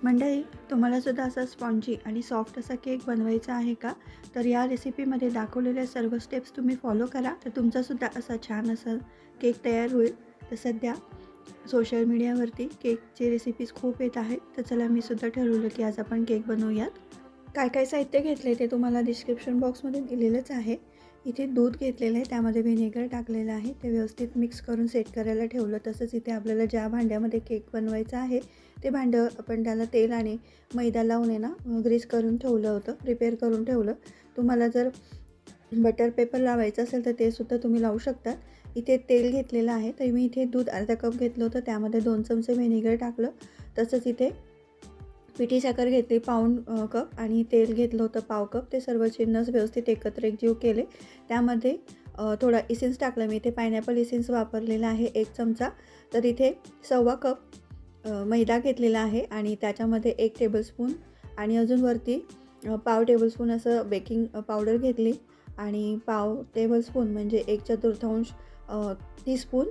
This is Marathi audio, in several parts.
मंडळी, तुम्हाला सुद्धा असा स्पॉन्जी आणि सॉफ्ट असा केक बनवायचा आहे का? तर या रेसिपीमध्ये दाखवलेल्या सर्व स्टेप्स तुम्ही फॉलो करा, तर तुमचासुद्धा असा छान असा केक तयार होईल. तर सध्या सोशल मीडियावरती केकची रेसिपीज खूप येत आहेत. तर चला, मी सुद्धा ठरवलं की आज आपण केक बनवूयात. काय काय साहित्य घेतले ते तुम्हाला डिस्क्रिप्शन बॉक्समध्ये दिलेलंच आहे. इथे दूध घेतलेलं आहे, त्यामध्ये व्हिनेगर टाकलेलं आहे, ते व्यवस्थित मिक्स करून सेट करायला ठेवलं. तसंच इथे आपल्याला ज्या भांड्यामध्ये केक बनवायचा आहे ते भांडं आपण त्याला तेल आणि मैदा लावून आहे ना ग्रीस करून ठेवलं होतं, प्रिपेअर करून ठेवलं. तुम्हाला जर बटर पेपर लावायचं असेल तर ते सुद्धा तुम्ही लावू शकता. इथे तेल घेतलेलं आहे, तर मी इथे दूध अर्धा कप घेतलं होतं, त्यामध्ये 2 चमचे व्हिनेगर टाकलं. तसंच इथे पिठी साखर घेतली पाऊण कप आणि तेल घेतलं होतं पाव कप. ते सर्व जिन्नस व्यवस्थित एकत्र एकजीव केले. त्यामध्ये थोडा इसेन्स टाकला. मी इथे पायनॅपल इसेन्स वापरलेला आहे 1 चमचा. तर इथे 1.25 कप मैदा घेतलेला आहे आणि त्याच्यामध्ये 1 टेबलस्पून आणि अजून वरती पाव टेबलस्पून असं बेकिंग पावडर घेतली आणि पाव टेबलस्पून म्हणजे 1/4 टीस्पून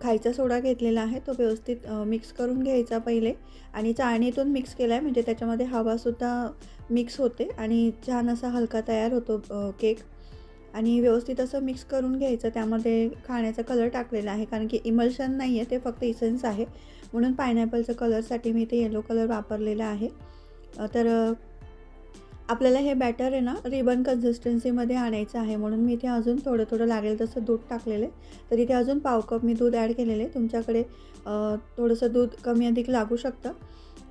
खायचा सोडा घेतलेला आहे. तो व्यवस्थित मिक्स करून घ्यायचा पहिले आणि चाळणीतून मिक्स केला आहे, म्हणजे त्याच्यामध्ये हवासुद्धा मिक्स होते आणि छान असा हलका तयार होतो केक. आणि व्यवस्थित असं मिक्स करून घ्यायचं. त्यामध्ये खाण्याचा कलर टाकलेला आहे, कारण की इमल्शन नाही आहे, ते फक्त इसेन्स आहे. म्हणून पायनॅपलच्या कलरसाठी मी इथे येलो कलर वापरलेला आहे. तर आपल्याला हे बॅटर आहे ना रिबन कन्सिस्टन्सीमध्ये आणायचं आहे, म्हणून मी इथे अजून थोडं थोडं लागेल तसं दूध टाकलेलं आहे. तर इथे अजून पाव कप मी दूध ॲड केलेलं आहे. तुमच्याकडे थोडंसं दूध कमी अधिक लागू शकतं.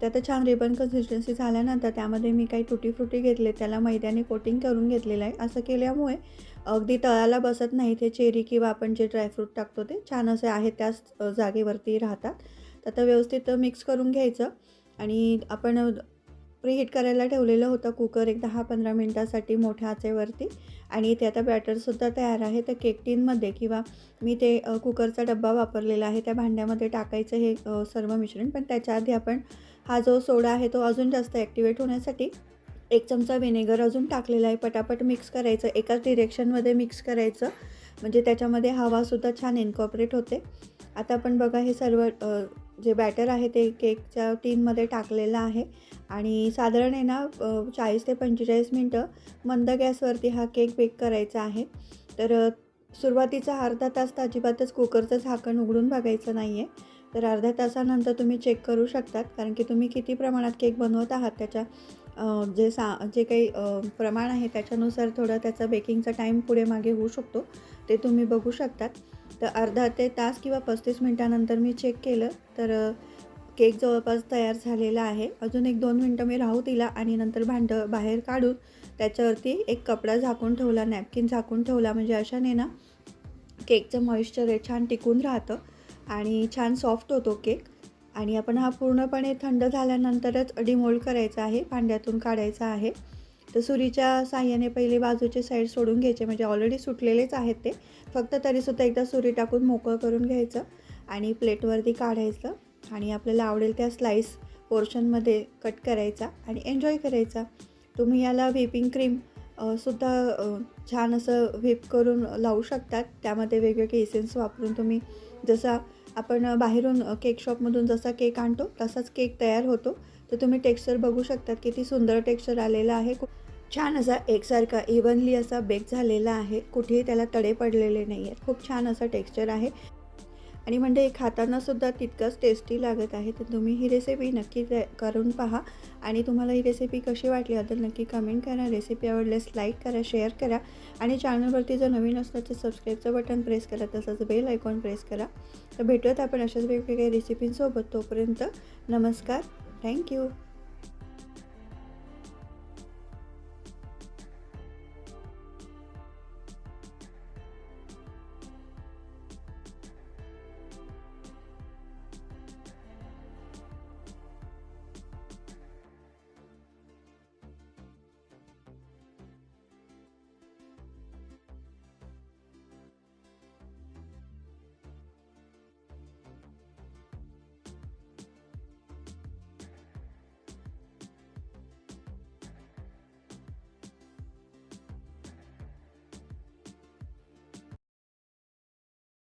तर आता छान रिबन कन्सिस्टन्सी झाल्यानंतर त्यामध्ये मी काही टुटी फ्रुटी घेतले, त्याला मैद्याने कोटिंग करून घेतलेलं आहे. असं केल्यामुळे अगदी तळाला बसत नाही. ते चेरी किंवा आपण जे ड्रायफ्रूट टाकतो ते छान असे आहे त्याच जागेवरती राहतात. तर आता व्यवस्थित मिक्स करून घ्यायचं आणि आपण प्रीहीट करायला ठेवलेलं होतं कुकर एक 10-15 मिनटासाठी मोठ्या आचेवरती. आणि ते आता बॅटरसुद्धा तयार आहे. तर केक टीनमध्ये किंवा मी ते कुकरचा डब्बा वापरलेला आहे त्या भांड्यामध्ये टाकायचं हे सर्व मिश्रण. पण त्याच्या आधी आपण हा जो सोडा आहे तो अजून जास्त ॲक्टिवेट होण्यासाठी 1 चमचा व्हिनेगर अजून टाकलेला आहे. पटापट मिक्स करायचं, एकाच डिरेक्शनमध्ये मिक्स करायचं, म्हणजे त्याच्यामध्ये हवासुद्धा छान इन्कॉर्पोरेट होते. आता आपण बघा हे सर्व जे बॅटर आहे ते केकच्या टीनमध्ये टाकलेलं आहे आणि साधारण आहे ना 40 ते 45 मिनटं मंद गॅसवरती हा केक बेक करायचा आहे. तर सुरुवातीचा अर्धा तास तर अजिबातच कुकरचं झाकण उघडून बघायचं नाही आहे. तर अर्ध्या तासानंतर तुम्ही चेक करू शकतात, कारण की तुम्ही किती प्रमाणात केक बनवत आहात त्याच्या जे काही प्रमाण आहे त्याच्यानुसार थोडा त्याचा बेकिंगचा टाईम पुढे मागे होऊ शकतो, ते तुम्ही बघू शकतात. तर अर्धा ते तास किंवा 35 मिनटानंतर मी चेक केलं तर केक जवळपास तयार झालेला आहे. अजून 1-2 मिनटं मी राहू दिला आणि नंतर भांडं बाहेर काढून त्याच्यावरती एक कपडा झाकून ठेवला, नॅपकिन झाकून ठेवला, म्हणजे अशाने ना केकचं मॉइश्चर आहे छान टिकून राहतं आणि छान सॉफ्ट होतो केक. आणि आपण हा पूर्णपणे थंड झाल्यानंतरच डिमोल्ड करायचा आहे, भांड्यातून काढायचा आहे. तर सुरीच्या साहाय्याने पहिले बाजूचे साईड सोडून घ्यायचे, म्हणजे ऑलरेडी सुटलेलेच आहेत ते, फक्त तरीसुद्धा एकदा सुरी टाकून मोकळं करून घ्यायचं आणि प्लेटवरती काढायचं आणि आपल्याला आवडेल त्या स्लाईस पोर्शनमध्ये कट करायचा आणि एन्जॉय करायचा. तुम्ही याला व्हिपिंग क्रीम सुद्धा छान असं व्हिप करून लावू शकतात. त्यामध्ये वेगवेगळे इसेन्स वापरून तुम्ही जसा आपण बाहेरून केक शॉपमधून जसा केक आणतो तसाच केक तयार होतो. तर तुम्ही टेक्स्चर बघू शकतात, किती सुंदर टेक्स्चर आलेलं आहे. खूप छान असा एकसारखा इव्हनली असा बेक झालेला आहे, कुठेही त्याला तडे पडलेले नाही आहेत. खूप छान असं टेक्स्चर आहे आणि म्हणजे खातानासुद्धा तितकंच टेस्टी लागत आहे. तर तुम्ही ही रेसिपी नक्की करून पहा आणि तुम्हाला ही रेसिपी कशी वाटली तर नक्की कमेंट करा. रेसिपी आवडल्यास लाईक करा, शेअर करा आणि चॅनलवरती जर नवीन असलं तर सबस्क्राईबचं बटन प्रेस करा, तसंच बेल आयकॉन प्रेस करा. तर भेटूयात आपण अशाच वेगवेगळ्या रेसिपींसोबत. तोपर्यंत नमस्कार, थँक्यू.